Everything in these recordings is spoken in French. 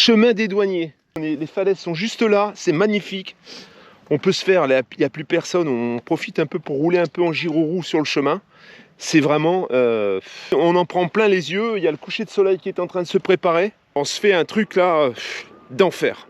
chemin des douaniers. Les falaises sont juste là, c'est magnifique. On peut se faire, il n'y a plus personne, on profite un peu pour rouler un peu en gyro-roue sur le chemin. C'est vraiment, on en prend plein les yeux, il y a le coucher de soleil qui est en train de se préparer. On se fait un truc là, d'enfer.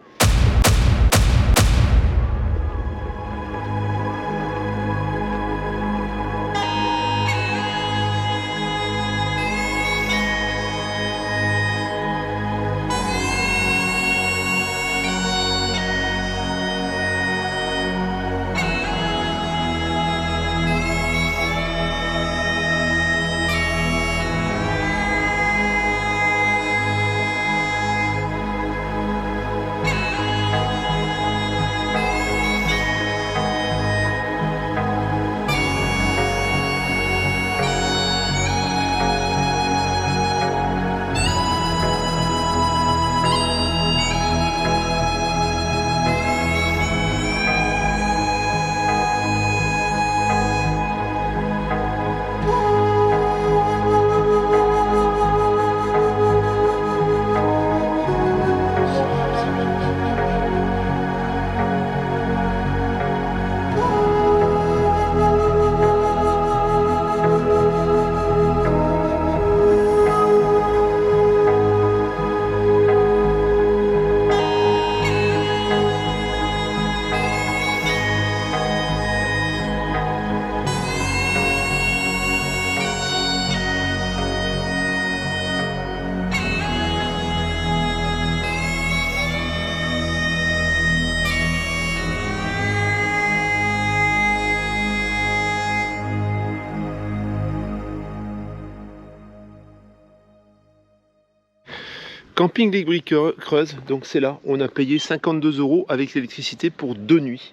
Camping des Bries Creuses, donc c'est là, on a payé 52 € avec l'électricité pour 2 nuits,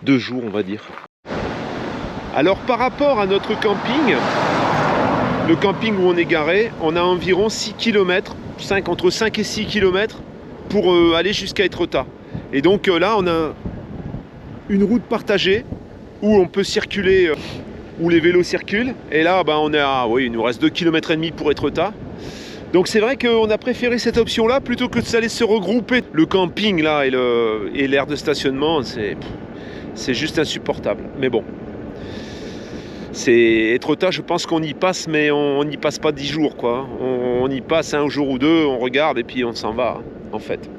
2 jours on va dire. Alors par rapport à notre camping, le camping où on est garé, on a environ 6 km, entre 5 et 6 km pour aller jusqu'à Étretat. Et donc là on a une route partagée où on peut circuler, où les vélos circulent. Et là on est à, oui, il nous reste 2,5 km pour Étretat. Donc c'est vrai qu'on a préféré cette option-là plutôt que d'aller se regrouper. Le camping là et l'aire de stationnement, c'est juste insupportable. Mais bon, c'est Étretat, je pense qu'on y passe, mais on n'y passe pas 10 jours, quoi. On y passe un jour ou deux, on regarde et puis on s'en va, en fait.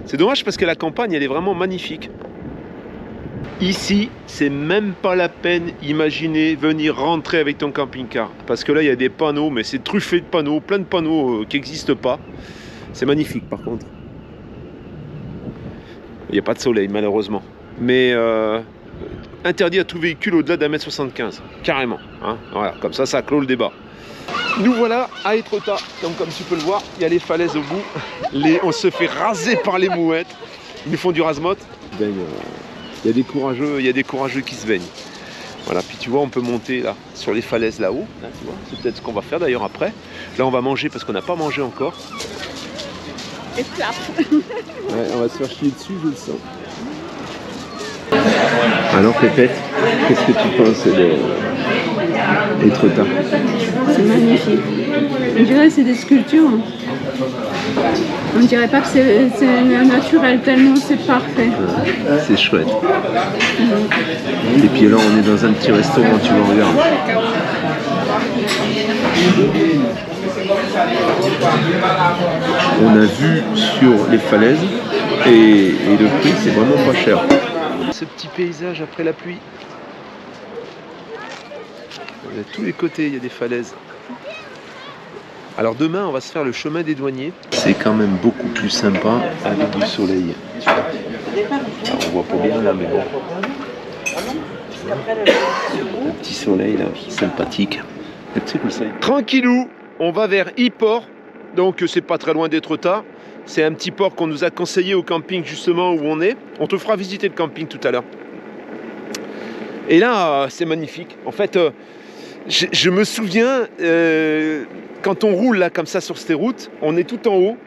C'est dommage parce que la campagne, elle est vraiment magnifique. Ici, c'est même pas la peine, imaginez, venir rentrer avec ton camping-car. Parce que là, il y a des panneaux, mais c'est truffé de panneaux, plein de panneaux qui n'existent pas. C'est magnifique, par contre. Il n'y a pas de soleil, malheureusement. Mais interdit à tout véhicule au-delà d'1,75 m, carrément. Hein, voilà, comme ça clôt le débat. Nous voilà à Étretat. Donc, comme tu peux le voir, il y a les falaises au bout. On se fait raser par les mouettes. Ils nous font du rase-motte. Il y a des courageux qui se baignent. Voilà, puis tu vois, on peut monter là, sur les falaises là-haut. Là, tu vois, c'est peut-être ce qu'on va faire d'ailleurs après. Là, on va manger parce qu'on n'a pas mangé encore. Et flap. Ouais, on va se faire chier dessus, je le sens. Alors, Pépette, qu'est-ce que tu penses d'Étretat? C'est magnifique. On dirait que c'est des sculptures. On dirait pas que c'est naturel, tellement c'est parfait. C'est chouette. Et puis là, on est dans un petit restaurant, tu vois, regarde. On a vu sur les falaises et le prix, c'est vraiment pas cher. Ce petit paysage après la pluie. De tous les côtés, il y a des falaises. Alors demain, on va se faire le chemin des douaniers. C'est quand même beaucoup plus sympa avec du soleil. Alors, on voit pas bien là, mais bon. Un petit soleil là, sympathique. Tranquillou, on va vers Yport. Donc c'est pas très loin d'Étretat. C'est un petit port qu'on nous a conseillé au camping justement où on est. On te fera visiter le camping tout à l'heure. Et là, c'est magnifique. En fait, je me souviens, quand on roule là comme ça sur ces routes, on est tout en haut.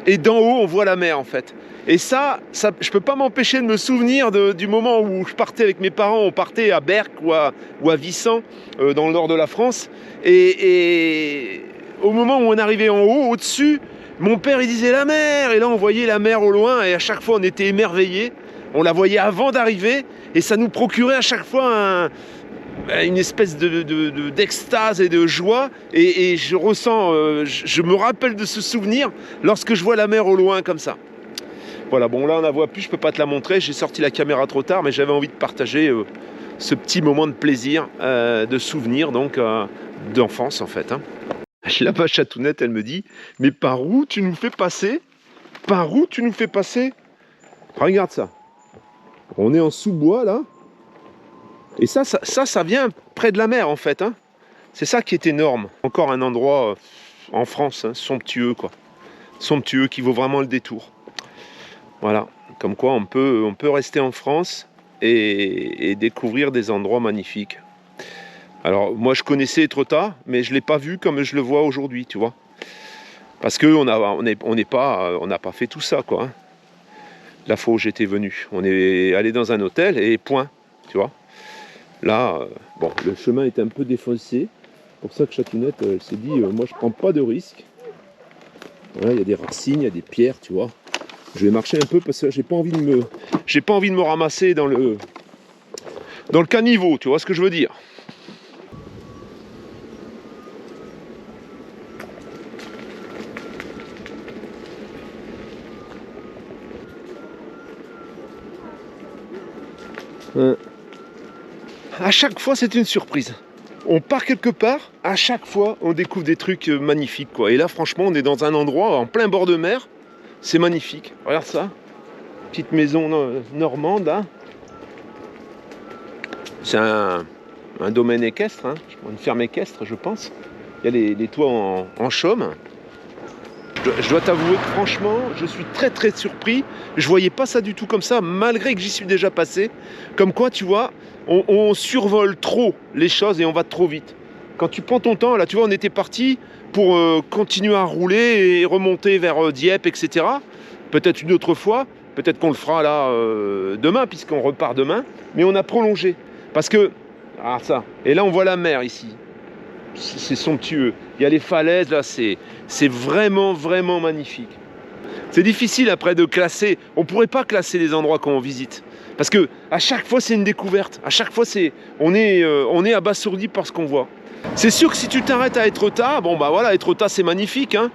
Et d'en haut, on voit la mer en fait. Et ça je peux pas m'empêcher de me souvenir du moment où je partais avec mes parents. On partait à Berck ou à Vissant, dans le nord de la France. Et au moment où on arrivait en haut, au-dessus, Mon père il disait la mer, et là on voyait la mer au loin, et à chaque fois on était émerveillés. On la voyait avant d'arriver, et ça nous procurait à chaque fois une espèce d'extase et de joie. Et je ressens, je me rappelle de ce souvenir lorsque je vois la mer au loin comme ça. Voilà, bon là on la voit plus, je peux pas te la montrer, j'ai sorti la caméra trop tard, mais j'avais envie de partager ce petit moment de plaisir, de souvenir donc d'enfance en fait. Hein. Là-bas, Chatounette, elle me dit, mais par où tu nous fais passer? Par où tu nous fais passer? Regarde ça. On est en sous-bois là. Et ça vient près de la mer en fait. Hein. C'est ça qui est énorme. Encore un endroit en France, hein, somptueux quoi. Somptueux qui vaut vraiment le détour. Voilà. Comme quoi on peut rester en France et découvrir des endroits magnifiques. Alors moi je connaissais Etretat, mais je ne l'ai pas vu comme je le vois aujourd'hui, tu vois. Parce qu'on n'a pas fait tout ça quoi. Hein. La fois où j'étais venu, on est allé dans un hôtel et point, tu vois. Là, bon, le chemin est un peu défoncé. C'est pour ça que Chatounette, elle s'est dit, moi je prends pas de risque. Voilà, il y a des racines, il y a des pierres, tu vois. Je vais marcher un peu parce que j'ai pas envie de me ramasser dans le caniveau, tu vois ce que je veux dire. À chaque fois, c'est une surprise. On part quelque part, à chaque fois, on découvre des trucs magnifiques, quoi. Et là, franchement, on est dans un endroit en plein bord de mer. C'est magnifique. Regarde ça. Petite maison normande. Hein. C'est un domaine équestre, hein. Une ferme équestre, je pense. Il y a les toits en chaume. Je dois t'avouer que franchement, je suis très très surpris. Je voyais pas ça du tout comme ça, malgré que j'y suis déjà passé. Comme quoi, tu vois, on survole trop les choses et on va trop vite. Quand tu prends ton temps, là, tu vois, on était parti pour continuer à rouler et remonter vers Dieppe, etc. Peut-être une autre fois, peut-être qu'on le fera là demain, puisqu'on repart demain. Mais on a prolongé. Parce que, ah ça, et là on voit la mer ici. C'est somptueux. Il y a les falaises, là, c'est vraiment, vraiment magnifique. C'est difficile après de classer. On ne pourrait pas classer les endroits qu'on visite. Parce que à chaque fois, c'est une découverte. À chaque fois, on est abasourdi par ce qu'on voit. C'est sûr que si tu t'arrêtes à Etretat, bon bah voilà, Etretat c'est magnifique, hein.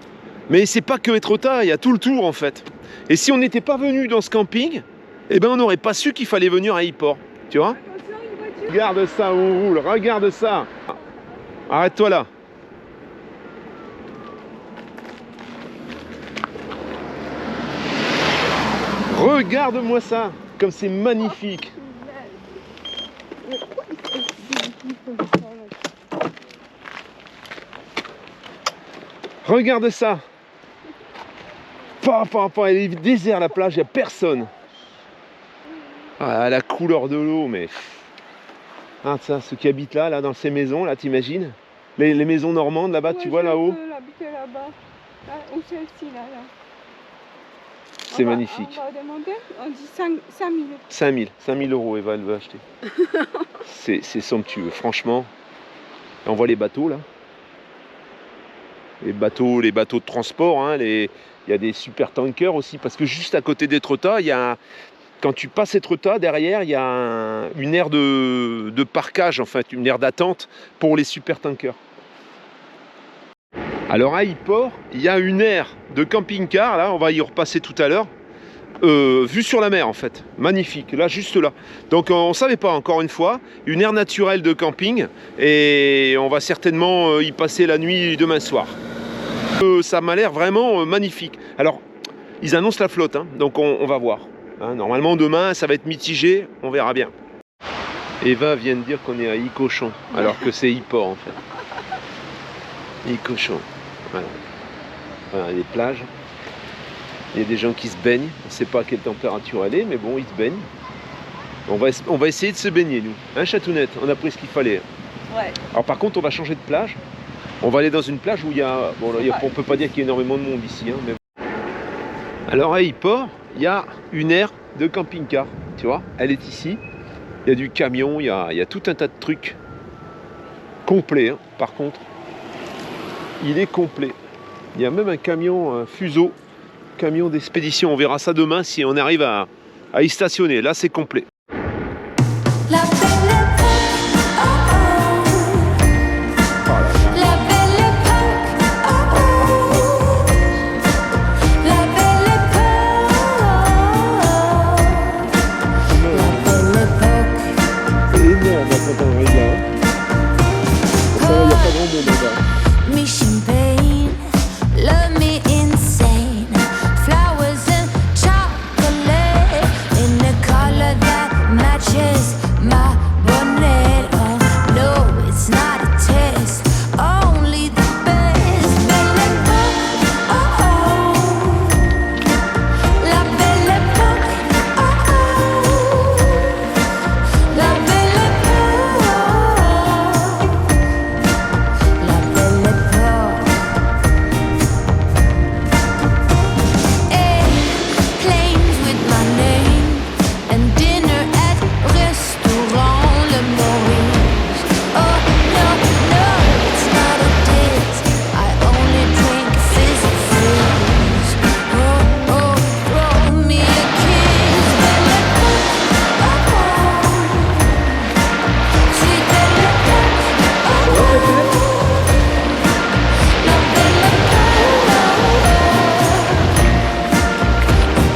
Mais c'est pas que Etretat, il y a tout le tour en fait. Et si on n'était pas venu dans ce camping, eh ben on n'aurait pas su qu'il fallait venir à Yport. Tu vois? Regarde ça, on roule, regarde ça. Arrête-toi là. Regarde-moi ça, comme c'est magnifique. Regarde ça. Elle est désert la plage, il n'y a personne. Ah, la couleur de l'eau, mais... Ah, ça, ceux qui habitent là, dans ces maisons, là, t'imagines les maisons normandes, là-bas, ouais, tu vois, là-haut. Là-bas. Là, ou celle-ci, là. C'est magnifique. On va demander, on dit 5 000. 5 000 euros, Eva, elle veut acheter. C'est somptueux, franchement. Et on voit les bateaux, là. Les bateaux de transport, hein, il y a des super tankers aussi, parce que juste à côté d'Etretat, il y a... Quand tu passes Etretat, derrière, il y a une aire de parkage, en fait, une aire d'attente pour les super tankers. Alors à Yport, il y a une aire de camping-car, là, on va y repasser tout à l'heure, vue sur la mer, en fait. Magnifique, là, juste là. Donc on ne savait pas, encore une fois, une aire naturelle de camping, et on va certainement y passer la nuit demain soir. Ça m'a l'air vraiment magnifique. Alors, ils annoncent la flotte, hein, donc on va voir. Hein, normalement demain ça va être mitigé, on verra bien. Eva vient de dire qu'on est à Icochon, alors que c'est Yport en fait. Icochon, voilà. Voilà les plages. Il y a des gens qui se baignent, on ne sait pas à quelle température elle est, mais bon ils se baignent. On va essayer de se baigner nous. Hein Chatounette, on a pris ce qu'il fallait. Ouais. Alors par contre on va changer de plage. On va aller dans une plage où il y a... Bon là, on ne peut pas dire qu'il y a énormément de monde ici, hein, mais... Alors à Yport, il y a une aire de camping-car, tu vois, elle est ici. Il y a du camion, il y a tout un tas de trucs. Complet, hein, par contre. Il est complet. Il y a même un camion, un fuseau, camion d'expédition. On verra ça demain si on arrive à y stationner. Là, c'est complet. La belle époque, oh oh. La belle époque, oh oh. La belle époque, la belle époque. C'est énorme quand on arrive là. Il n'y a pas grand monde là. Me champagne, love me insane. Flowers and chocolate in the color that matches my bonnet. Oh no, it's not a test, only the best. Belle époque, oh oh. La belle époque, oh oh. La belle époque, la belle époque. Airplanes with my name and dinner at restaurant Le Maurice. Oh no, no, it's not a date. I only drink fizzy freeze. Oh, oh, throw me a kiss. Belle époque, oh oh. Sweet belle époque, oh oh. La belle époque,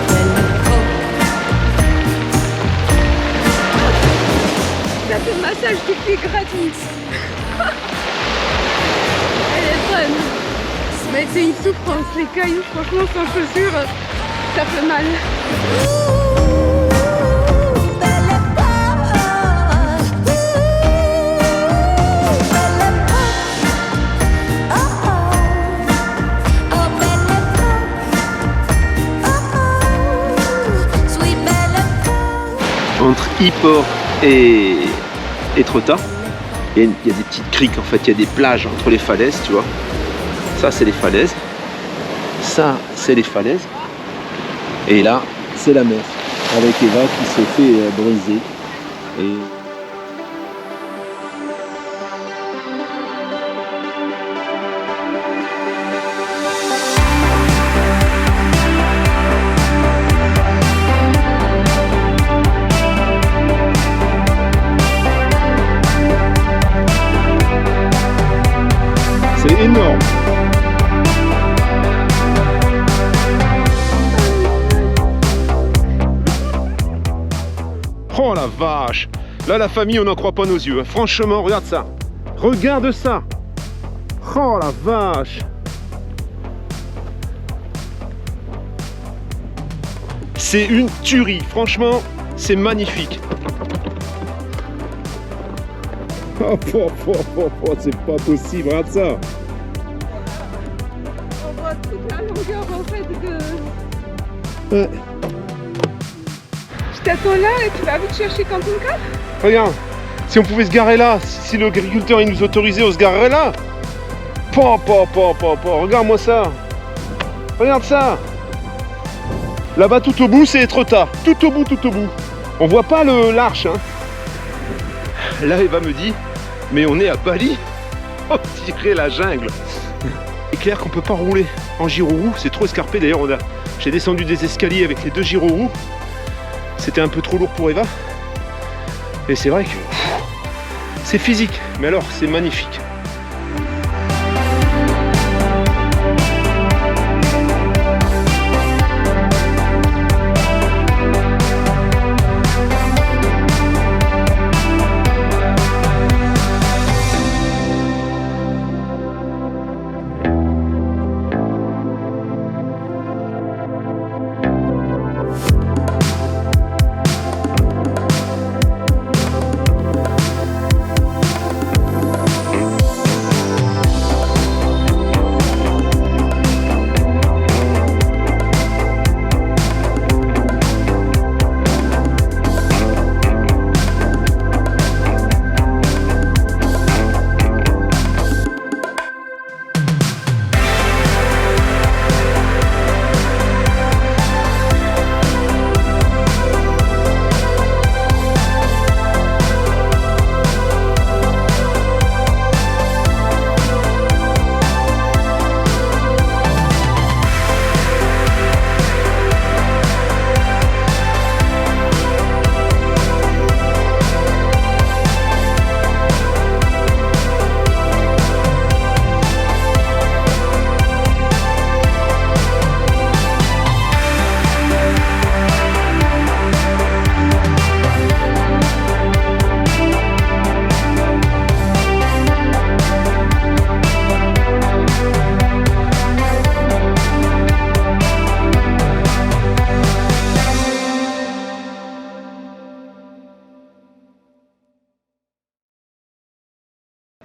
belle époque. Ça fait massage du pied gratuit. Elle est bonne. Mais c'est une souffrance. Les cailloux, franchement, sans chaussures, ça fait mal. Belle époque, belle époque, oh oh, oh belle époque, oh oh, sweet belle époque. Entre Yport et Etretat, il y a des petites criques en fait, il y a des plages entre les falaises, tu vois. Ça c'est les falaises, ça c'est les falaises, et là c'est la mer, avec Eva qui se fait briser. Et... c'est énorme. Oh la vache. Là la famille on n'en croit pas nos yeux. Franchement regarde ça. Regarde ça. Oh la vache. C'est une tuerie. Franchement c'est magnifique. Oh, c'est pas possible, regarde ça. On voit toute la longueur en fait de... Ouais. Je t'attends là et tu vas vite chercher camping-car. Regarde, si on pouvait se garer là, si l'agriculteur il nous autorisait, on se garerait là. Regarde-moi ça. Regarde ça. Là-bas tout au bout c'est Etretat. Tout au bout. On voit pas l'arche. Hein. Là Eva me dit, mais on est à Bali. On dirait la jungle. C'est clair qu'on peut pas rouler en gyro-roue, c'est trop escarpé. D'ailleurs j'ai descendu des escaliers avec les deux gyro-roues. C'était un peu trop lourd pour Eva. Et c'est vrai que c'est physique, mais alors c'est magnifique.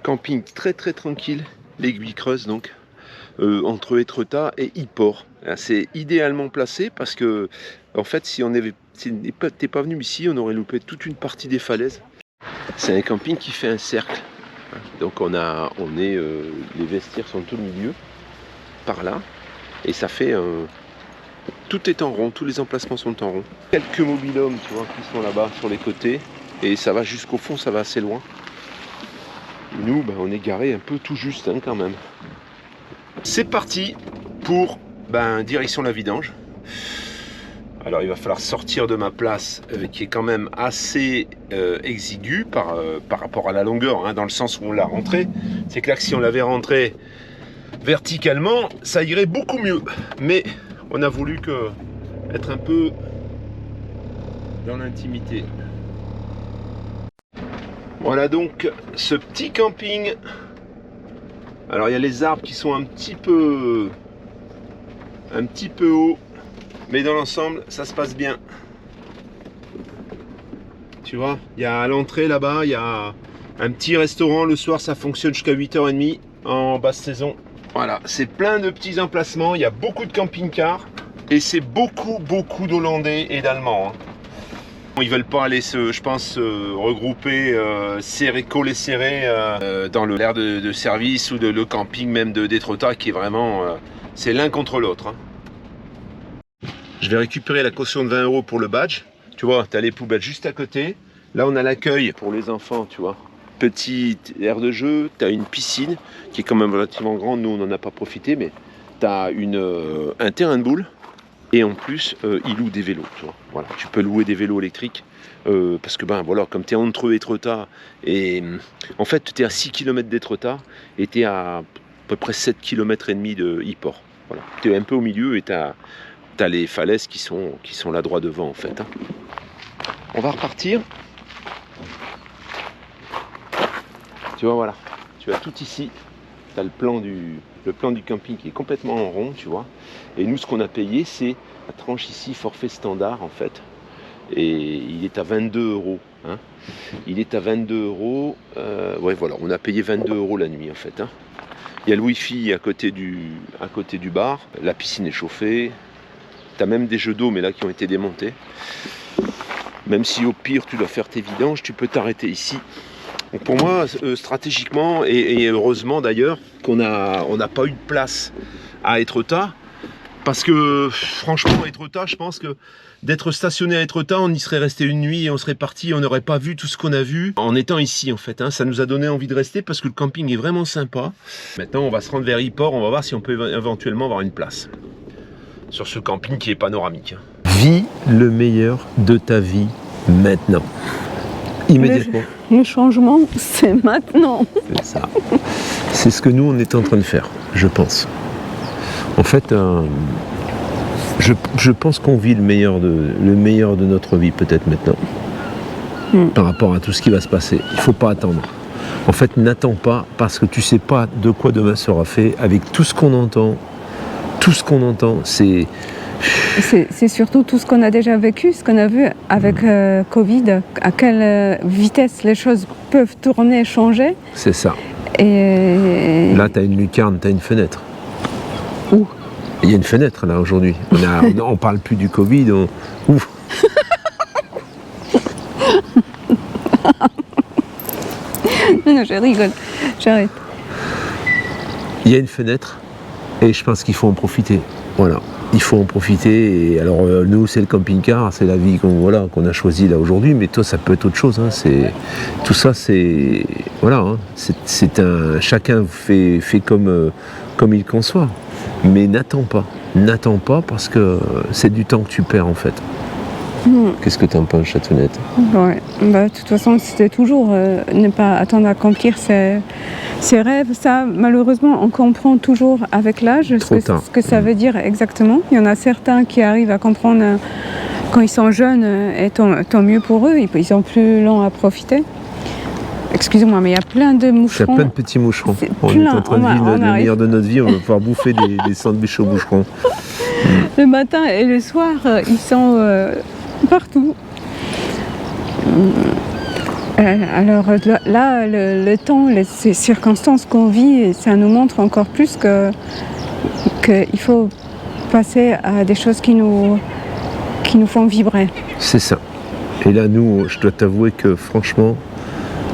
camping très très tranquille, l'Aiguille Creuse donc, entre Étretat et Yport. C'est idéalement placé parce que, en fait, si t'es pas venu ici, on aurait loupé toute une partie des falaises. C'est un camping qui fait un cercle. Donc les vestiaires sont au milieu, par là, et ça fait tout est en rond, tous les emplacements sont en rond. Quelques mobil-homes, tu vois, qui sont là-bas sur les côtés, et ça va jusqu'au fond, ça va assez loin. Nous, on est garé un peu tout juste quand même. C'est parti pour direction la vidange. Alors il va falloir sortir de ma place qui est quand même assez exiguë par rapport à la longueur, dans le sens où on l'a rentré. C'est clair que si on l'avait rentré verticalement, ça irait beaucoup mieux. Mais on a voulu être un peu dans l'intimité. Voilà donc ce petit camping. Alors il y a les arbres qui sont un petit peu hauts. Mais dans l'ensemble, ça se passe bien. Tu vois, il y a à l'entrée là-bas, il y a un petit restaurant. Le soir, ça fonctionne jusqu'à 8h30 en basse saison. Voilà, c'est plein de petits emplacements. Il y a beaucoup de camping-cars. Et c'est beaucoup d'Hollandais et d'Allemands. Ils veulent pas aller je pense, regrouper, coller serré dans l'aire de service ou le camping même d'Étretat qui est vraiment... c'est l'un contre l'autre. Je vais récupérer la caution de 20 € pour le badge. Tu vois, tu as les poubelles juste à côté. Là, on a l'accueil pour les enfants, tu vois. Petite aire de jeu, tu as une piscine qui est quand même relativement grande. Nous, on n'en a pas profité, mais tu as un terrain de boules. Et en plus, ils louent des vélos. Tu vois. Voilà, tu peux louer des vélos électriques. Parce que, voilà, comme tu es entre Étretat et... En fait, tu es à 6 km d'Étretat et tu es à peu près 7 km et demi de Yport. Voilà. Tu es un peu au milieu et tu as les falaises qui sont là droit devant en fait. On va repartir. Tu vois, voilà. Tu as tout ici. Tu as le plan du camping qui est complètement en rond, tu vois. Et nous, ce qu'on a payé, c'est la tranche ici, forfait standard en fait. Et il est à 22 €. Il est à 22 €. Ouais, voilà, on a payé 22 € la nuit en fait. Il y a le wifi à côté du bar. La piscine est chauffée. Tu as même des jeux d'eau, mais là, qui ont été démontés. Même si au pire, tu dois faire tes vidanges, tu peux t'arrêter ici. Donc pour moi, stratégiquement, et heureusement d'ailleurs, qu'on n'a pas eu de place à Étretat. Parce que, franchement, à Étretat, je pense que d'être stationné à Étretat, on y serait resté une nuit et on serait parti. On n'aurait pas vu tout ce qu'on a vu en étant ici, en fait. Ça nous a donné envie de rester parce que le camping est vraiment sympa. Maintenant, on va se rendre vers Yport. On va voir si on peut éventuellement avoir une place sur ce camping qui est panoramique. Vis le meilleur de ta vie maintenant. Immédiatement. Le changement, c'est maintenant. C'est ça. C'est ce que nous, on est en train de faire, je pense. En fait, je pense qu'on vit le meilleur de notre vie, peut-être maintenant. Par rapport à tout ce qui va se passer. Il ne faut pas attendre. En fait, n'attends pas, parce que tu ne sais pas de quoi demain sera fait. Avec tout ce qu'on entend, c'est surtout tout ce qu'on a déjà vécu, ce qu'on a vu avec Covid, à quelle vitesse les choses peuvent tourner, changer. C'est ça. Et là, tu as une lucarne, tu as une fenêtre. Où ? Il y a une fenêtre là aujourd'hui. On parle plus du Covid. Ouf. Non, je rigole. J'arrête. Il y a une fenêtre et je pense qu'il faut en profiter. Voilà. Il faut en profiter. Et alors nous, c'est le camping-car, c'est la vie qu'on a choisie là aujourd'hui. Mais toi, ça peut être autre chose. Tout ça, c'est voilà. Chacun fait comme il conçoit. Mais n'attends pas parce que c'est du temps que tu perds en fait. Qu'est-ce que tu en penses, Chatonette ? Ouais. De toute façon, c'était toujours ne pas attendre à accomplir ses rêves. Ça, malheureusement, on comprend toujours avec l'âge ce que ça veut dire exactement. Il y en a certains qui arrivent à comprendre quand ils sont jeunes, et tant mieux pour eux. Ils sont plus lents à profiter. Excusez-moi, mais il y a plein de moucherons. Il y a plein de petits moucherons. On est en train de vivre le meilleur de notre vie. On va pouvoir bouffer des sandwichs aux moucherons. Le matin et le soir, ils sont partout. Alors là, le temps, ces circonstances qu'on vit, ça nous montre encore plus qu'il faut passer à des choses qui nous font vibrer. C'est ça. Et là, nous, je dois t'avouer que franchement,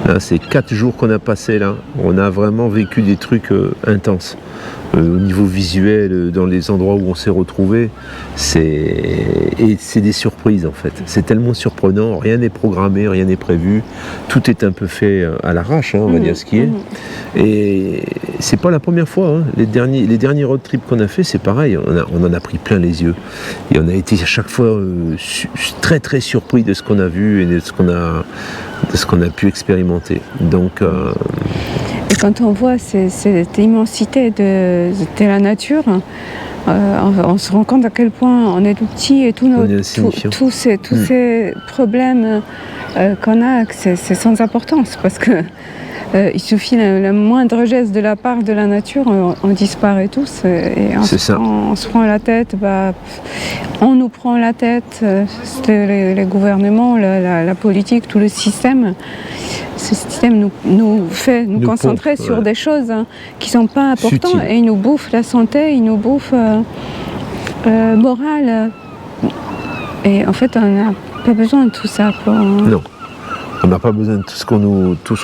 là, ces 4 jours qu'on a passés là, on a vraiment vécu des trucs intenses. Au niveau visuel, dans les endroits où on s'est retrouvés, c'est des surprises en fait. C'est tellement surprenant, rien n'est programmé, rien n'est prévu, tout est un peu fait à l'arrache, hein, on va dire ce qui est. Et c'est pas la première fois, hein. Les derniers road trips qu'on a fait, c'est pareil, on en a pris plein les yeux. Et on a été à chaque fois très très surpris de ce qu'on a vu et de ce qu'on a pu expérimenter. Donc et quand on voit cette immensité de la nature, on se rend compte à quel point on est tout petit et tous ces problèmes qu'on a, c'est sans importance parce que il suffit le moindre geste de la part de la nature, on disparaît tous et on se prend la tête, on nous prend la tête, les gouvernements, la politique, tout le système. Ce système nous fait nous concentrer sur des choses qui ne sont pas importantes et il nous bouffe la santé, il nous bouffe morale. Et en fait, on n'a pas besoin de tout ça. Non. On n'a pas besoin de tout ce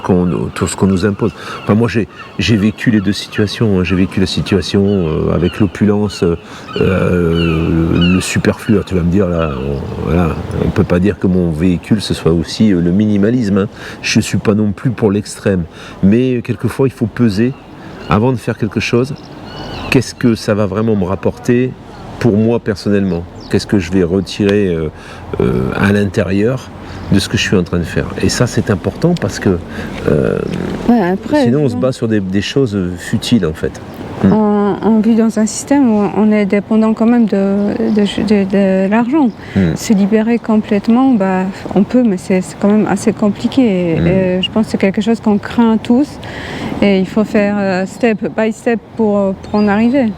qu'on nous impose. Enfin, moi, j'ai vécu les deux situations. Hein. J'ai vécu la situation avec l'opulence, le superflu. Alors, tu vas me dire, là, on ne peut pas dire que mon véhicule, ce soit aussi le minimalisme. Hein. Je ne suis pas non plus pour l'extrême. Mais quelquefois, il faut peser, avant de faire quelque chose, qu'est-ce que ça va vraiment me rapporter pour moi personnellement ? Qu'est-ce que je vais retirer à l'intérieur de ce que je suis en train de faire. Et ça, c'est important parce que sinon, on se bat sur des choses futiles, en fait. On vit dans un système où on est dépendant quand même de l'argent. Se libérer complètement, on peut, mais c'est quand même assez compliqué. Et je pense que c'est quelque chose qu'on craint tous. Et il faut faire step by step pour en arriver.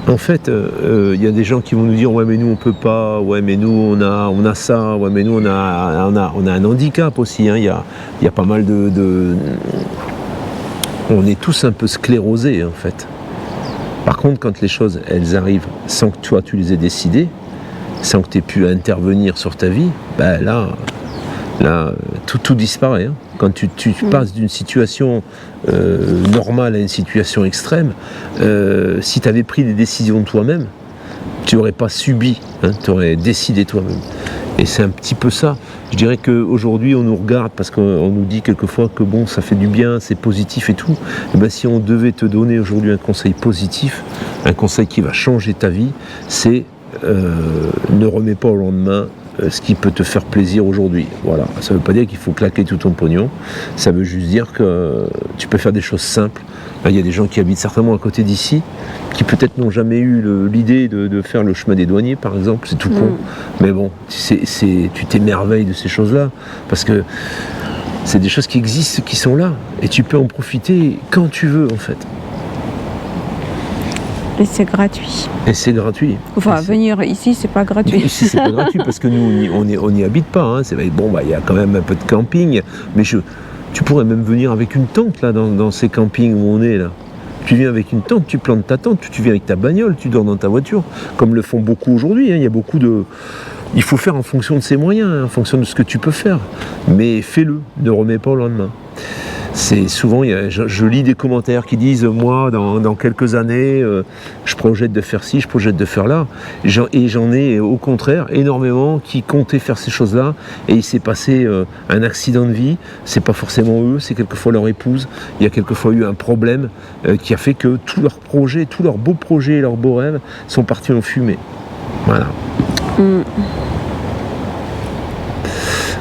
En fait, y a des gens qui vont nous dire ouais mais nous on peut pas, ouais mais nous on a ça, ouais mais nous on a un handicap aussi. Hein. Y a pas mal de on est tous un peu sclérosés en fait. Par contre, quand les choses elles arrivent sans que toi tu les aies décidées, sans que tu aies pu intervenir sur ta vie, là tout disparaît. Hein. Quand tu passes d'une situation normale à une situation extrême, si tu avais pris des décisions toi-même, tu n'aurais pas subi, hein, tu aurais décidé toi-même. Et c'est un petit peu ça. Je dirais qu'aujourd'hui, on nous regarde parce qu'on nous dit quelquefois que bon, ça fait du bien, c'est positif et tout. Et si on devait te donner aujourd'hui un conseil positif, un conseil qui va changer ta vie, c'est ne remets pas au lendemain ce qui peut te faire plaisir aujourd'hui. Voilà. Ça ne veut pas dire qu'il faut claquer tout ton pognon. Ça veut juste dire que tu peux faire des choses simples. Il y a des gens qui habitent certainement à côté d'ici, qui peut-être n'ont jamais eu l'idée de faire le chemin des douaniers, par exemple. C'est tout con. Mais bon, tu t'émerveilles de ces choses-là. Parce que c'est des choses qui existent, qui sont là. Et tu peux en profiter quand tu veux, en fait. Et c'est gratuit. Et c'est gratuit. Enfin, venir ici, c'est pas gratuit. Ici, c'est pas gratuit parce que nous, on n'y habite pas. Hein. Il y a quand même un peu de camping. Mais tu pourrais même venir avec une tente là, dans ces campings où on est là. Tu viens avec une tente, tu plantes ta tente, tu viens avec ta bagnole, tu dors dans ta voiture, comme le font beaucoup aujourd'hui. Hein. Il y a beaucoup de. Il faut faire en fonction de ses moyens, hein, en fonction de ce que tu peux faire. Mais fais-le, ne remets pas au lendemain. C'est souvent, je lis des commentaires qui disent moi dans quelques années je projette de faire ci, je projette de faire là, et j'en ai au contraire énormément qui comptaient faire ces choses-là et il s'est passé un accident de vie. C'est pas forcément eux, c'est quelquefois leur épouse. Il y a quelquefois eu un problème qui a fait que tous leurs projets, tous leurs beaux projets, leurs beaux rêves sont partis en fumée. Voilà.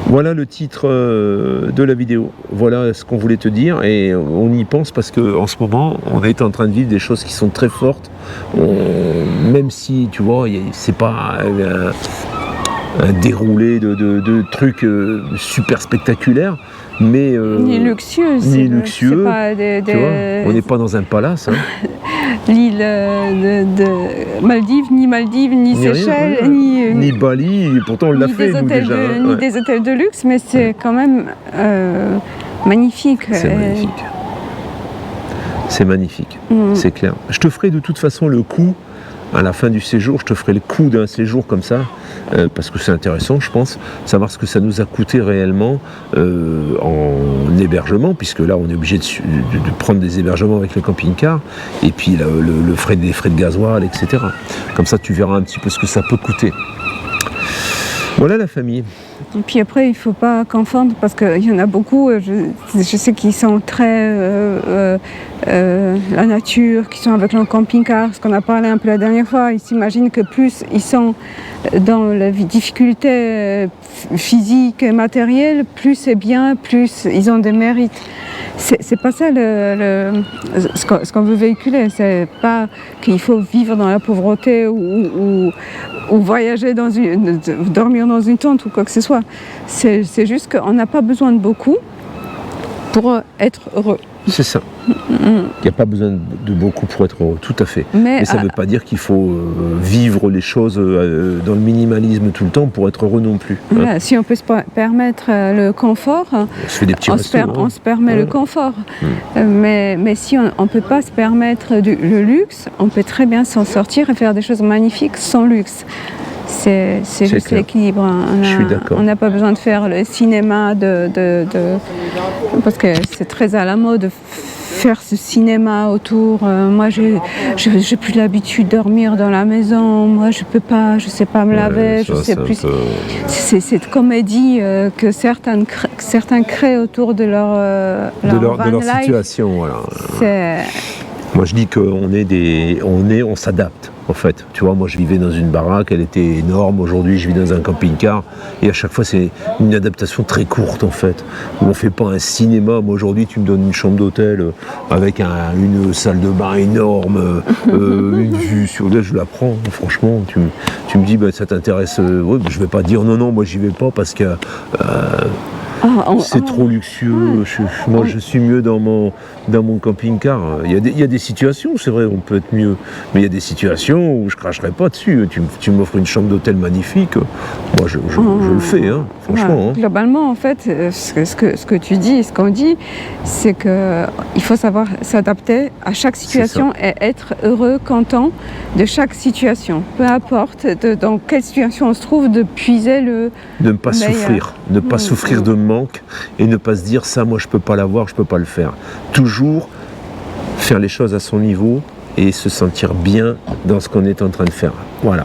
Voilà le titre de la vidéo, voilà ce qu'on voulait te dire et on y pense parce qu'en ce moment on est en train de vivre des choses qui sont très fortes, même si tu vois c'est pas un déroulé de trucs super spectaculaires, mais ni luxueux, c'est pas tu vois, on n'est pas dans un palace. Hein. l'île de Maldives, ni Seychelles, rien, ni Bali, pourtant on l'a fait nous déjà. Ni des hôtels de luxe, mais c'est quand même magnifique. C'est magnifique. C'est magnifique, c'est clair. Je te ferai de toute façon le coup, à la fin du séjour, je te ferai le coup d'un séjour comme ça, parce que c'est intéressant, je pense, savoir ce que ça nous a coûté réellement en hébergement, puisque là, on est obligé de prendre des hébergements avec le camping-car, et puis les frais de gasoil, etc. Comme ça, tu verras un petit peu ce que ça peut coûter. Voilà la famille. Et puis après, il ne faut pas confondre, parce qu'il y en a beaucoup, je sais qu'ils sont très la nature, qui sont avec leur camping-car, ce qu'on a parlé un peu la dernière fois. Ils s'imaginent que plus ils sont dans la difficulté physique et matérielle, plus c'est bien, plus ils ont des mérites. C'est pas ça ce qu'on veut véhiculer. C'est pas qu'il faut vivre dans la pauvreté ou voyager dormir dans une tente ou quoi que ce soit. C'est juste qu'on n'a pas besoin de beaucoup pour être heureux. C'est ça. Il n'y a pas besoin de beaucoup pour être heureux, tout à fait. Mais ça ne veut pas dire qu'il faut vivre les choses dans le minimalisme tout le temps pour être heureux non plus. Hein. Voilà, si on peut se permettre le confort, on se fait des petits restos, on se permet le confort. Mais si on ne peut pas se permettre le luxe, on peut très bien s'en sortir et faire des choses magnifiques sans luxe. C'est juste l'équilibre. Je suis d'accord. On n'a pas besoin de faire le cinéma parce que c'est très à la mode de faire ce cinéma autour. Moi, j'ai plus l'habitude de dormir dans la maison. Moi, je sais pas me laver. Je sais plus. C'est cette comédie que certains créent autour de leur situation. Voilà. Moi, je dis on s'adapte. En fait, tu vois, moi je vivais dans une baraque, elle était énorme. Aujourd'hui, je vis dans un camping-car et à chaque fois, c'est une adaptation très courte en fait. Où on fait pas un cinéma. Moi aujourd'hui, tu me donnes une chambre d'hôtel avec une salle de bain énorme, une vue sur là, je la prends. Franchement, tu me dis, ça t'intéresse ouais, je vais pas dire non, moi j'y vais pas parce que c'est trop luxueux. Moi, je suis mieux dans mon camping-car. Il y a des situations, c'est vrai, on peut être mieux. Mais il y a des situations où je cracherai pas dessus. Tu m'offres une chambre d'hôtel magnifique. Moi, je le fais, hein, franchement. Hein. Globalement, en fait, ce que tu dis et ce qu'on dit, c'est qu'il faut savoir s'adapter à chaque situation et être heureux, content de chaque situation. Peu importe dans quelle situation on se trouve, de puiser le ne pas meilleur. souffrir. Ne pas souffrir de manque et ne pas se dire ça, moi je peux pas l'avoir, je peux pas le faire. Toujours faire les choses à son niveau et se sentir bien dans ce qu'on est en train de faire. Voilà.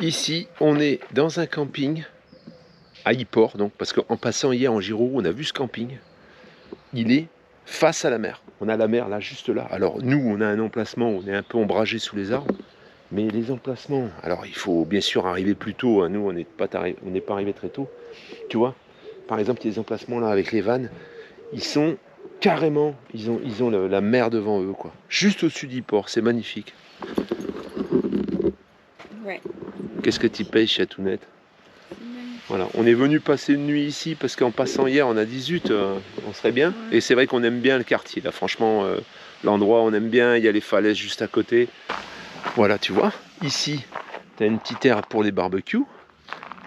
Ici, on est dans un camping à Yport, donc, parce qu'en passant hier en Giro, on a vu ce camping. Il est face à la mer. On a la mer là, juste là. Alors nous, on a un emplacement où on est un peu ombragé sous les arbres. Mais les emplacements, alors il faut bien sûr arriver plus tôt. Hein. Nous, on n'est pas arrivé très tôt. Tu vois, par exemple, il y a des emplacements là avec les vannes. Ils sont carrément, ils ont la mer devant eux, quoi. Juste au-dessus d'Yport, c'est magnifique. Ouais. Qu'est-ce que tu payes, Chatounette? Voilà, on est venu passer une nuit ici parce qu'en passant hier, on a dit zut, on serait bien. Ouais. Et c'est vrai qu'on aime bien le quartier, là, franchement, l'endroit, on aime bien. Il y a les falaises juste à côté. Voilà, tu vois, ici, tu as une petite aire pour les barbecues.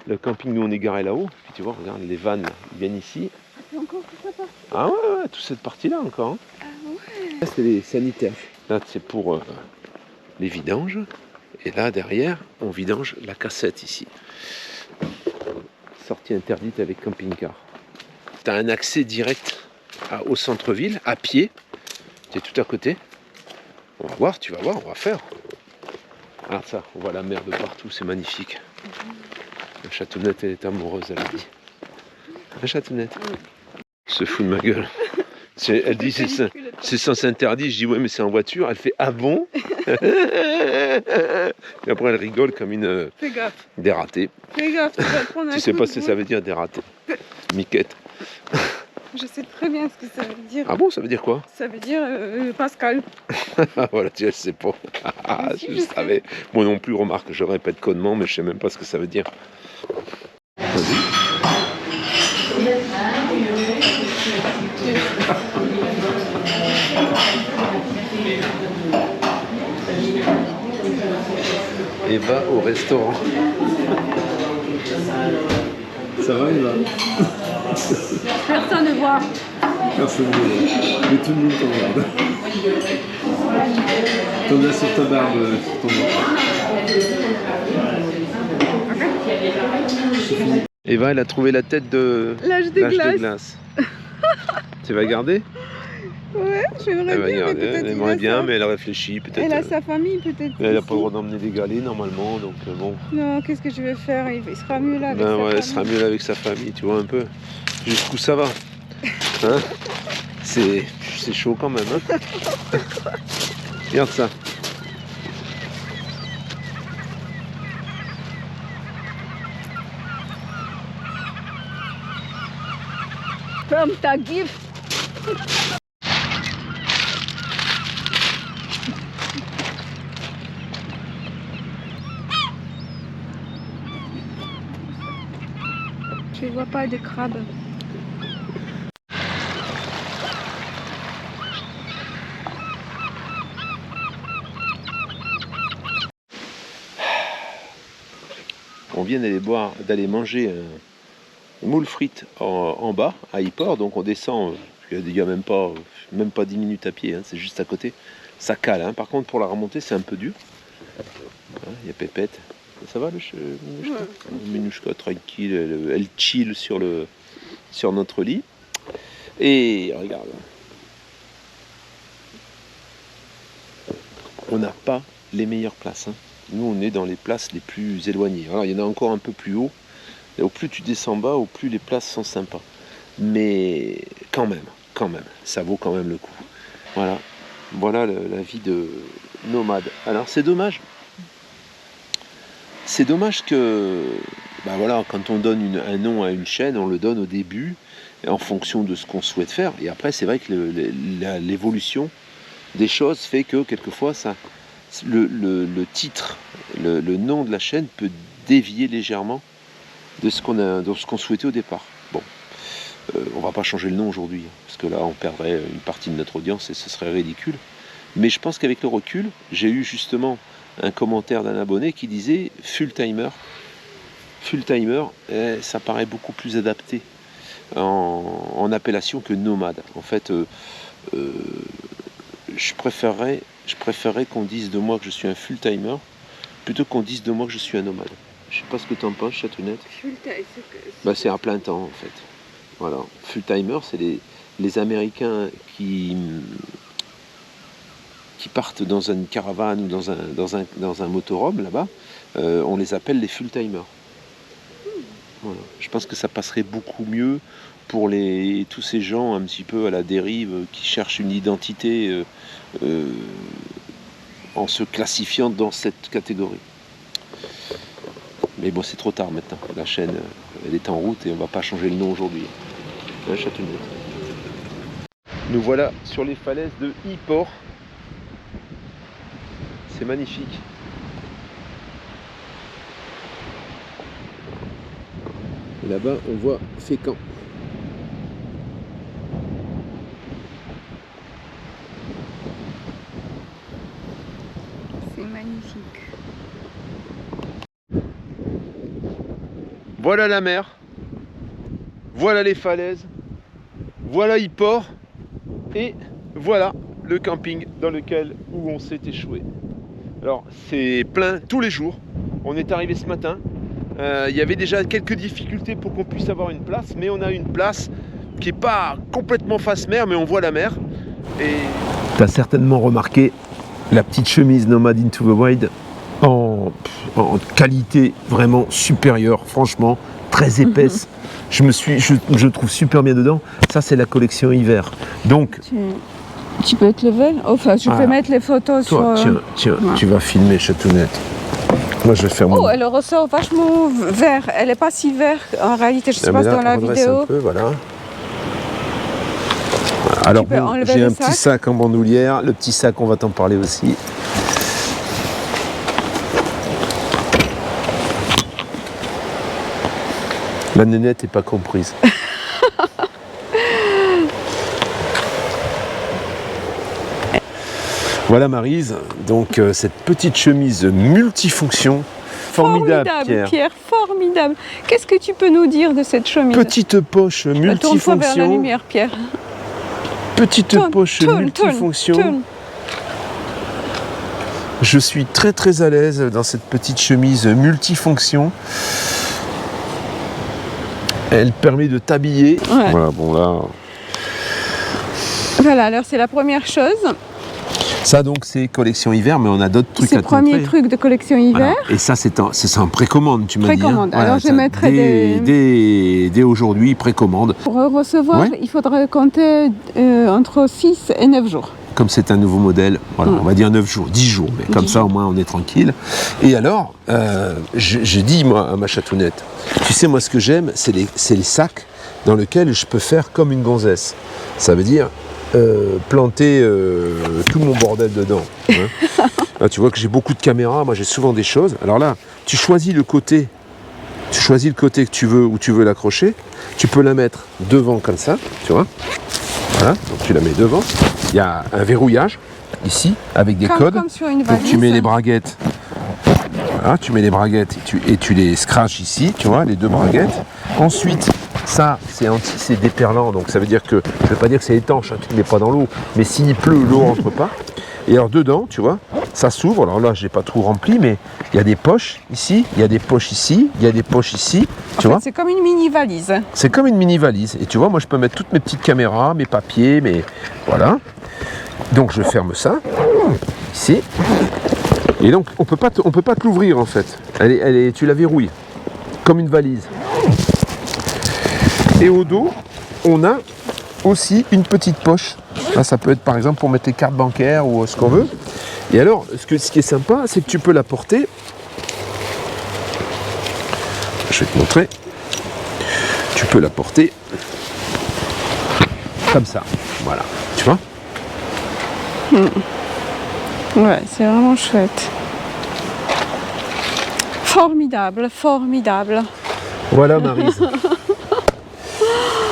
Le camping, nous, on est garé là-haut. Puis tu vois, regarde, les vannes, ils viennent ici. Encore toute cette partie. Ah ouais, toute cette partie-là encore. Hein. Ah ouais. Là, c'est les sanitaires. Là, c'est pour les vidanges. Et là, derrière, on vidange la cassette ici. Sortie interdite avec camping-car. Tu as un accès direct au centre-ville, à pied. Tu es tout à côté. On va voir, tu vas voir, on va faire. Ah ça, on voit la mer de partout, c'est magnifique. La Chatounette, elle est amoureuse, elle a dit. La Chatounette. Se fout de ma gueule. Elle dit c'est sens interdit. Je dis ouais mais c'est en voiture. Elle fait ah bon. Et après elle rigole comme une dératée. Fais gaffe, tu vas te prendre un Tu sais pas ce que ça veut dire dératée. Miquette. Je sais très bien ce que ça veut dire. Ah bon, ça veut dire quoi? Ça veut dire Pascal. Voilà, tu sais pas. Je savais. Moi non plus, remarque, je répète connement, mais je sais même pas ce que ça veut dire. Vas-y. Et va au restaurant. Ça va, Eva? Personne ne voit. Personne ne voit. Mais tout le monde t'en regarde. T'en as sur ta barbe, sur ton bras. Eva, elle a trouvé la tête de l'âge de glace. Tu vas garder? Ouais, j'aimerais bien, mais peut-être elle aimerait bien, mais elle réfléchit peut-être. Elle a sa famille peut-être. Mais elle n'a pas le droit d'emmener des galets normalement, donc bon. Non, qu'est-ce que je vais faire? Il sera mieux là avec sa famille. Elle sera mieux là avec sa famille, tu vois un peu. Jusqu'où ça va? Hein? C'est chaud quand même. Hein? Regarde ça. Ferme ta gifle. Je ne vois pas de crabe. On vient d'aller manger un moule frites en bas, à Yport, donc on descend, il y a même pas 10 minutes à pied, hein, c'est juste à côté. Ça cale, hein. Par contre pour la remontée c'est un peu dur. Il y a Pépette. Ça va le Minouchka? Minouchka tranquille, elle chill sur notre lit. Et regarde. On n'a pas les meilleures places. Hein. Nous on est dans les places les plus éloignées. Alors il y en a encore un peu plus haut. Et au plus tu descends bas, au plus les places sont sympas. Mais quand même, ça vaut quand même le coup. Voilà la vie de nomade. Alors c'est dommage. C'est dommage que, quand on donne un nom à une chaîne, on le donne au début, en fonction de ce qu'on souhaite faire. Et après, c'est vrai que l'évolution des choses fait que, quelquefois, le titre, le nom de la chaîne peut dévier légèrement de ce qu'on souhaitait au départ. Bon, on va pas changer le nom aujourd'hui, parce que là, on perdrait une partie de notre audience et ce serait ridicule. Mais je pense qu'avec le recul, j'ai eu justement un commentaire d'un abonné qui disait full timer, ça paraît beaucoup plus adapté en appellation que nomade. En fait, je préférerais qu'on dise de moi que je suis un full timer plutôt qu'on dise de moi que je suis un nomade. Je sais pas ce que tu en penses, Chatounette. C'est à plein temps en fait. Voilà, full timer, c'est les Américains qui partent dans une caravane ou dans un motorhome là-bas, on les appelle les full-timers. Voilà. Je pense que ça passerait beaucoup mieux pour tous ces gens un petit peu à la dérive qui cherchent une identité en se classifiant dans cette catégorie. Mais bon, c'est trop tard maintenant. La chaîne, elle est en route et on va pas changer le nom aujourd'hui. Hein, Châteauneuf. Nous voilà sur les falaises de Yport. C'est magnifique. Et là-bas, on voit Fécamp. C'est magnifique. Voilà la mer. Voilà les falaises. Voilà Yport. Et voilà le camping dans lequel où on s'est échoué. Alors, c'est plein tous les jours. On est arrivé ce matin. Il y avait déjà quelques difficultés pour qu'on puisse avoir une place, mais on a une place qui n'est pas complètement face mer, mais on voit la mer. Et tu as certainement remarqué la petite chemise Nomad Into the Wild en qualité vraiment supérieure, franchement, très épaisse. Je trouve super bien dedans. Ça, c'est la collection hiver. Donc, tu peux te lever. Enfin, je peux mettre les photos toi, sur... Tiens, ouais. Tu vas filmer Châteauneuf. Moi, je vais faire mon... Oh, elle ressort vachement vert. Elle n'est pas si vert en réalité. Je sais pas dans la vidéo. Un peu, voilà. Alors, bon, j'ai un petit sac en bandoulière. Le petit sac, on va t'en parler aussi. La nénette n'est pas comprise. Voilà Maryse, donc cette petite chemise multifonction, formidable Pierre. Formidable. Qu'est-ce que tu peux nous dire de cette chemise? Petite poche multifonction. Tourne-toi vers la lumière, Pierre. Petite poche multifonction. Tourne. Je suis très très à l'aise dans cette petite chemise multifonction. Elle permet de t'habiller. Ouais. Voilà, bon là. Voilà, alors c'est la première chose. Ça donc c'est collection hiver, mais on a d'autres trucs à te montrer. C'est le premier truc de collection hiver. Voilà. Et ça c'est en précommande, tu m'as dit. Précommande. Hein. Alors voilà, je mettrai dès aujourd'hui, précommande. Pour recevoir, ouais. Il faudrait compter entre 6 et 9 jours. Comme c'est un nouveau modèle, voilà, on va dire 9 jours, 10 jours, mais comme ça au moins on est tranquille. Et alors, j'ai dit moi à ma chatounette, tu sais moi ce que j'aime, c'est les sacs dans lesquels je peux faire comme une gonzesse. Ça veut dire planter tout mon bordel dedans. Hein. Là, tu vois que j'ai beaucoup de caméras, moi j'ai souvent des choses. Alors là, tu choisis le côté que tu veux, où tu veux l'accrocher. Tu peux la mettre devant comme ça, tu vois. Voilà, donc tu la mets devant. Il y a un verrouillage ici avec des codes. Comme sur une valise. Donc tu mets les braguettes. Voilà, tu mets les braguettes et tu les scratches ici, tu vois, les deux braguettes. Ensuite, ça, c'est déperlant, donc ça veut dire que, je ne veux pas dire que c'est étanche, hein, tu ne mets pas dans l'eau, mais s'il pleut, l'eau ne rentre pas. Et alors dedans, tu vois, ça s'ouvre. Alors là, je n'ai pas tout rempli, mais il y a des poches ici, il y a des poches ici, il y a des poches ici. Tu vois ? C'est comme une mini-valise. C'est comme une mini-valise. Et tu vois, moi, je peux mettre toutes mes petites caméras, mes papiers, mes... Voilà. Donc, je ferme ça, ici. Et donc, on peut pas te l'ouvrir, en fait. Tu la verrouilles, comme une valise. Et au dos, on a aussi une petite poche. Là, ça peut être par exemple pour mettre tes cartes bancaires ou ce qu'on veut. Et alors, ce qui est sympa, c'est que tu peux la porter. Je vais te montrer. Tu peux la porter comme ça. Voilà. Tu vois ? Ouais, c'est vraiment chouette. Formidable, formidable. Voilà Maryse.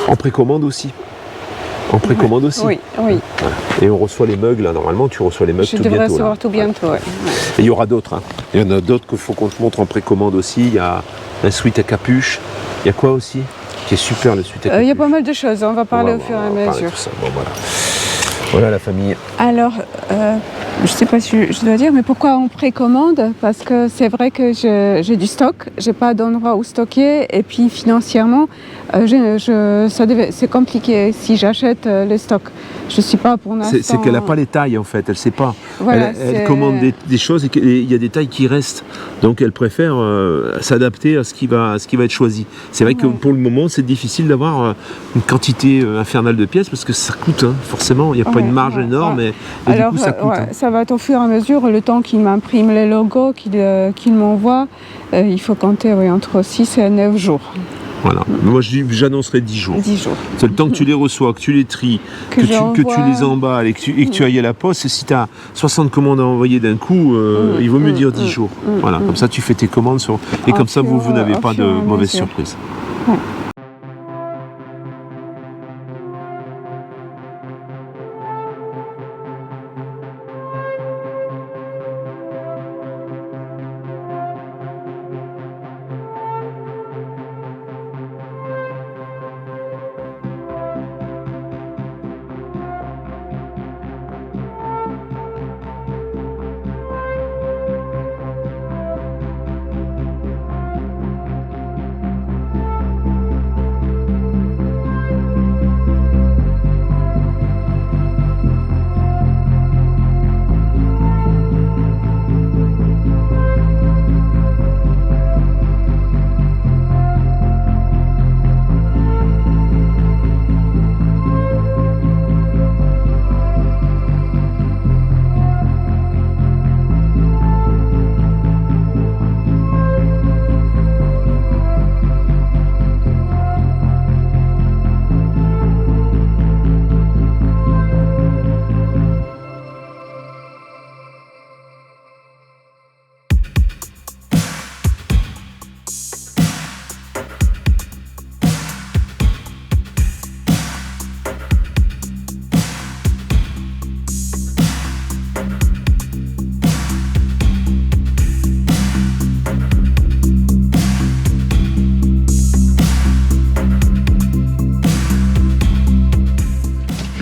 En précommande aussi. En précommande aussi. Oui, oui. Voilà. Et on reçoit les mugs, là, normalement, tu reçois les mugs tout bientôt. Je devrais recevoir tout bientôt, ouais. Et il y aura d'autres. Hein. Il y en a d'autres qu'il faut qu'on te montre en précommande aussi. Il y a un sweat à capuche. Il y a quoi aussi qui est super, le sweat à capuche. Il y a pas mal de choses, on va parler au fur et à mesure. Bon, voilà. Voilà la famille. Alors, je ne sais pas si je dois dire, mais pourquoi on précommande? Parce que c'est vrai que j'ai du stock, j'ai pas d'endroit où stocker, et puis financièrement, c'est compliqué si j'achète le stock. je sais pas pour l'instant. C'est qu'elle n'a pas les tailles en fait, elle sait pas. Voilà, elle commande des choses et il y a des tailles qui restent. Donc elle préfère s'adapter à ce qui va être choisi. C'est vrai que pour le moment c'est difficile d'avoir une quantité infernale de pièces parce que ça coûte, hein, forcément. Il n'y a pas une marge énorme et alors, du coup ça coûte. Hein. Ça va être au fur et à mesure, le temps qu'il m'imprime les logos, qu'il m'envoie, il faut compter entre 6 et 9 jours. Voilà. Moi, j'annoncerai 10 jours. 10 jours. C'est le temps que tu les reçois, que tu les tries, que tu les emballes et que tu ailles à la poste. Et si tu as 60 commandes à envoyer d'un coup, il vaut mieux dire 10 jours. Voilà. Comme ça, tu fais tes commandes et comme ça, vous n'avez pas de mauvaises surprises. Ouais.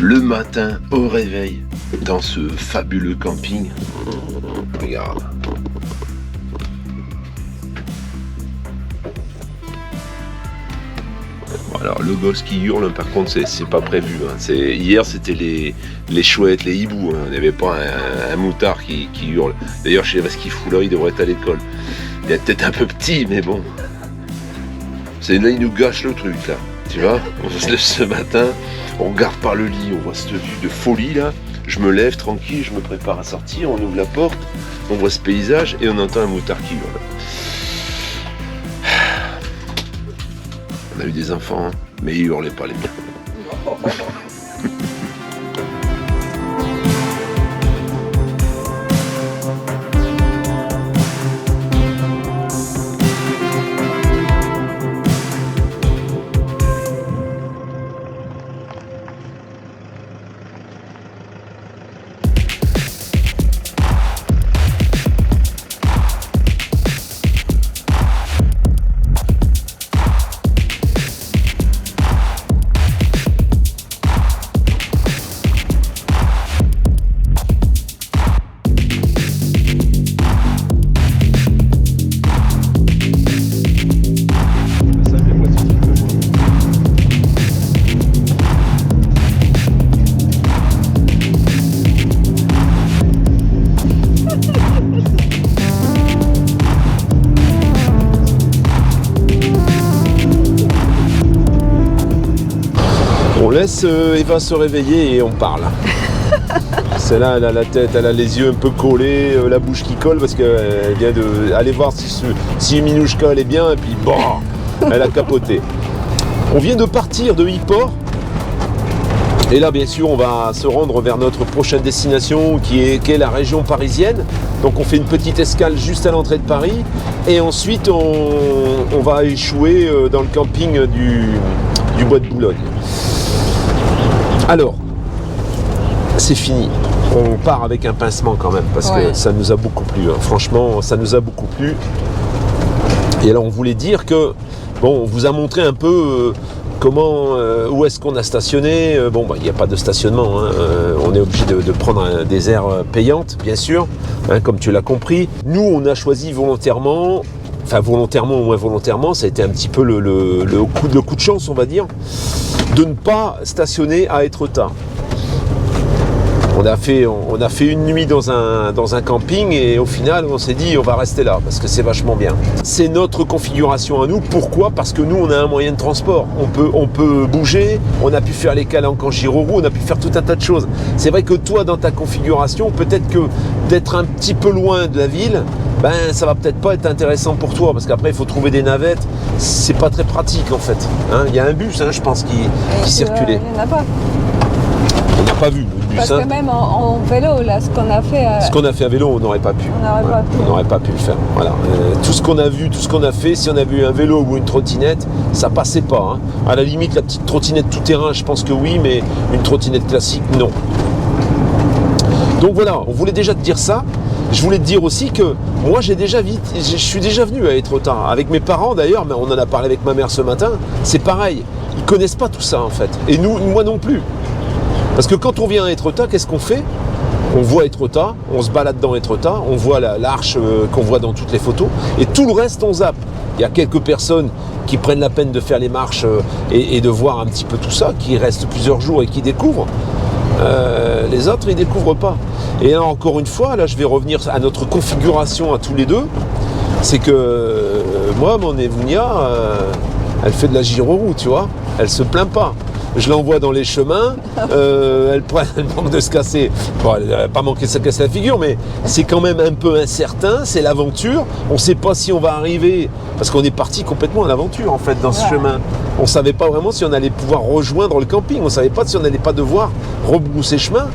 Le matin au réveil, dans ce fabuleux camping, regarde. Bon, alors le gosse qui hurle, par contre, c'est pas prévu. Hein. Hier, c'était les chouettes, les hiboux. Hein. Il n'y avait pas un moutard qui hurle. D'ailleurs, je sais pas ce qu'il fout là, il devrait être à l'école. Il est peut-être un peu petit, mais bon. Là, il nous gâche le truc, là. Tu vois, on se lève ce matin, on regarde par le lit, on voit cette vue de folie là. Je me lève tranquille, je me prépare à sortir, on ouvre la porte, on voit ce paysage et on entend un moutard qui hurle. On a eu des enfants, hein, mais ils hurlaient pas les miens. On laisse Eva se réveiller et on parle. C'est là, elle a la tête, elle a les yeux un peu collés, la bouche qui colle parce qu'elle vient d'aller voir si Minouchka elle est bien et puis bon, elle a capoté. On vient de partir de Yport et là bien sûr on va se rendre vers notre prochaine destination qui est la région parisienne. Donc on fait une petite escale juste à l'entrée de Paris et ensuite on va échouer dans le camping du Bois de Boulogne. Alors, c'est fini. On part avec un pincement quand même parce que ça nous a beaucoup plu. Hein. Franchement, ça nous a beaucoup plu. Et alors, on voulait dire que, bon, on vous a montré un peu où est-ce qu'on a stationné. Bon, il n'y a pas de stationnement. Hein. On est obligé de prendre des aires payantes, bien sûr, hein, comme tu l'as compris. Nous, on a choisi volontairement. Enfin, volontairement ou moins volontairement, ça a été un petit peu le coup de chance, on va dire, de ne pas stationner à Étretat. On a fait une nuit dans un camping et au final on s'est dit on va rester là parce que c'est vachement bien. C'est notre configuration à nous. Pourquoi? Parce que nous on a un moyen de transport. On peut bouger, on a pu faire les calanques en gyro-roue, on a pu faire tout un tas de choses. C'est vrai que toi dans ta configuration, peut-être que d'être un petit peu loin de la ville, ben ça va peut-être pas être intéressant pour toi parce qu'après il faut trouver des navettes. C'est pas très pratique en fait. Hein, il y a un bus, je pense, qui circulait. Il n'y en a pas. On n'a pas vu le bus. Parce que même en vélo, là, ce qu'on a fait... Ce qu'on a fait à vélo, on n'aurait pas pu. On n'aurait pas pu le faire. Voilà. Tout ce qu'on a vu, tout ce qu'on a fait, si on avait eu un vélo ou une trottinette, ça passait pas. Hein. À la limite, la petite trottinette tout-terrain, je pense que oui, mais une trottinette classique, non. Donc voilà, on voulait déjà te dire ça. Je voulais te dire aussi que moi, je suis déjà venu à Étretat. Avec mes parents d'ailleurs, mais on en a parlé avec ma mère ce matin, c'est pareil. Ils connaissent pas tout ça en fait. Et moi non plus. Parce que quand on vient à Étretat, qu'est-ce qu'on fait? On voit Étretat, on se balade dans Étretat, on voit l'arche qu'on voit dans toutes les photos, et tout le reste on zappe. Il y a quelques personnes qui prennent la peine de faire les marches et de voir un petit peu tout ça, qui restent plusieurs jours et qui découvrent. Les autres, ils découvrent pas. Et là, encore une fois, là, je vais revenir à notre configuration à tous les deux. C'est que moi, mon Evounia, elle fait de la gyro-roue, tu vois. Elle se plaint pas. Je l'envoie dans les chemins, elle manque de se casser. Bon, elle n'a pas manqué de se casser la figure, mais c'est quand même un peu incertain, c'est l'aventure. On ne sait pas si on va arriver, parce qu'on est parti complètement à l'aventure en fait dans ce chemin. On ne savait pas vraiment si on allait pouvoir rejoindre le camping, on ne savait pas si on n'allait pas devoir rebrousser chemin,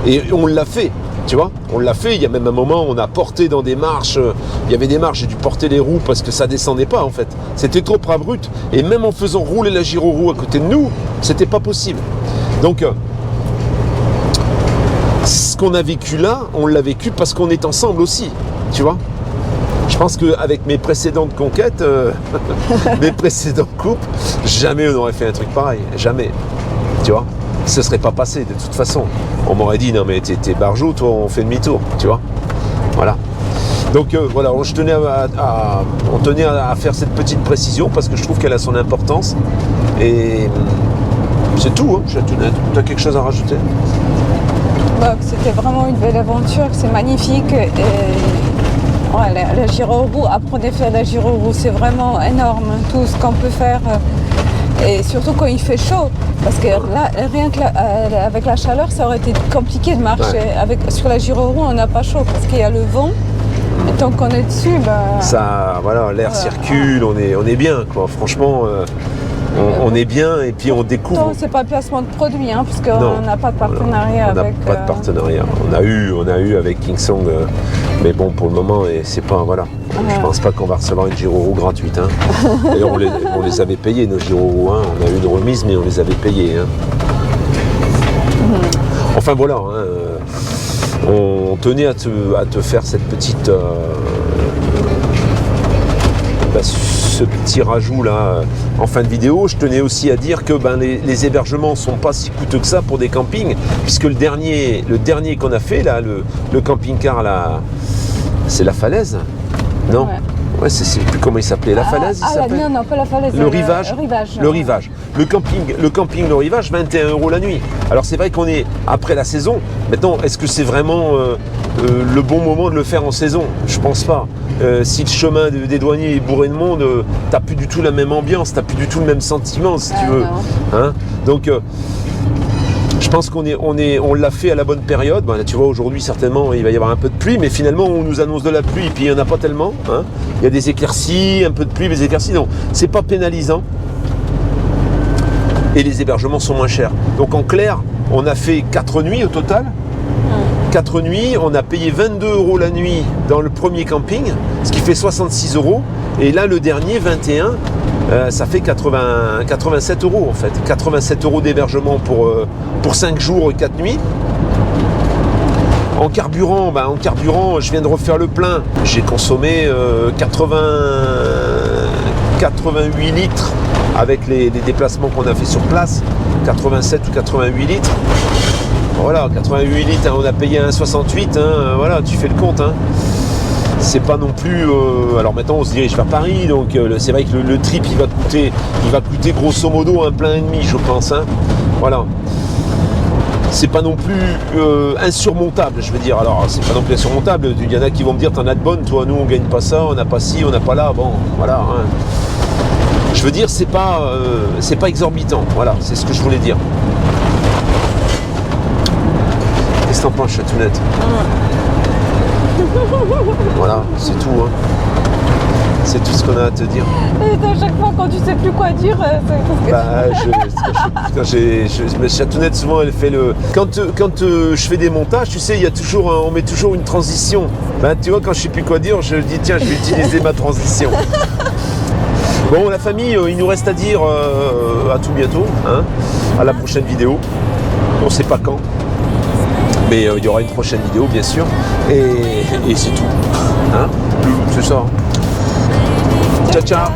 et on l'a fait. Tu vois, on l'a fait, il y a même un moment, on a porté dans des marches, il y avait des marches, j'ai dû porter les roues parce que ça descendait pas en fait. C'était trop abrupt, et même en faisant rouler la gyro-roue à côté de nous, c'était pas possible. Donc, ce qu'on a vécu là, on l'a vécu parce qu'on est ensemble aussi, tu vois. Je pense qu'avec mes précédentes conquêtes, mes précédents couples, jamais on aurait fait un truc pareil, jamais, tu vois. Ce serait pas passé de toute façon. On m'aurait dit non mais t'es barjot, toi on fait demi-tour, tu vois. Voilà. Donc voilà, on tenait à faire cette petite précision parce que je trouve qu'elle a son importance. Et c'est tout, hein. Tu as quelque chose à rajouter? C'était vraiment une belle aventure, c'est magnifique. Et... Ouais, la gyro-roue, apprendre à faire la gyro-roue, c'est vraiment énorme, tout ce qu'on peut faire. Et surtout quand il fait chaud, parce que là, rien que avec la chaleur, ça aurait été compliqué de marcher. Ouais. Sur la gyro-roue, on n'a pas chaud parce qu'il y a le vent. Et tant qu'on est dessus, ça, voilà, l'air circule, on est bien, quoi. Franchement, on est bien et puis on découvre. C'est pas le placement de produit, hein, parce qu'on n'a pas de partenariat avec. On n'a pas de partenariat. On a eu avec Kingsong, mais bon, pour le moment, c'est pas, voilà. Je pense pas qu'on va recevoir une gyro-roue gratuite. Hein. D'ailleurs, on les avait payés, nos gyro-roues. Hein. On a eu une remise, mais on les avait payés. Hein. Enfin, voilà. Hein. On tenait à te faire cette petite... ce petit rajout là en fin de vidéo. Je tenais aussi à dire que les hébergements sont pas si coûteux que ça pour des campings, puisque le dernier qu'on a fait là, le camping-car là, c'est la Falaise. Non, ouais, c'est plus comment il s'appelait. La Falaise, il s'appelle. Non, pas la Falaise. Le Rivage. Le Rivage. Le camping, le Rivage, 21 € la nuit. Alors c'est vrai qu'on est après la saison. Maintenant, est-ce que c'est vraiment le bon moment de le faire en saison? Je pense pas. Si le chemin des douaniers est bourré de monde, t'as plus du tout la même ambiance, t'as plus du tout le même sentiment, si tu veux. Hein? Donc je pense qu'on l'a fait à la bonne période. Là, tu vois, aujourd'hui, certainement, il va y avoir un peu de pluie, mais finalement, on nous annonce de la pluie, et puis il n'y en a pas tellement. Hein. Il y a des éclaircies, un peu de pluie, mais des éclaircies, non. C'est pas pénalisant. Et les hébergements sont moins chers. Donc en clair, on a fait 4 nuits au total. 4 nuits, on a payé 22 € la nuit dans le premier camping, ce qui fait 66 €. Et là, le dernier, 21, ça fait 87 € en fait. 87 € d'hébergement pour 5 jours et 4 nuits. En carburant, je viens de refaire le plein. J'ai consommé 88 litres avec les déplacements qu'on a fait sur place. 87 ou 88 litres. Voilà, 88 litres, hein, on a payé 1,68, hein, voilà, tu fais le compte. Hein. C'est pas non plus... alors maintenant, on se dirige vers Paris, donc c'est vrai que le trip, il va coûter grosso modo un plein et demi, je pense. Hein. Voilà. c'est pas non plus insurmontable, je veux dire. Alors, c'est pas non plus insurmontable. Il y en a qui vont me dire, t'en as de bonnes, toi, nous, on gagne pas ça, on n'a pas ci, on n'a pas là. Bon, voilà. Hein. Je veux dire, c'est pas exorbitant. Voilà, c'est ce que je voulais dire. Qu'est-ce que t'en penses, Chatounette? Voilà, c'est tout. Hein. C'est tout ce qu'on a à te dire. Et à chaque fois, quand tu sais plus quoi dire, Chatounette, souvent, elle fait le... Quand je fais des montages, tu sais, il y a toujours on met toujours une transition. Ben, tu vois, quand je sais plus quoi dire, je dis, tiens, je vais utiliser ma transition. Bon, la famille, il nous reste à dire à tout bientôt, hein, à la prochaine vidéo. On ne sait pas quand, mais il y aura une prochaine vidéo, bien sûr. Et c'est tout. Hein, c'est ça. Ciao, ciao.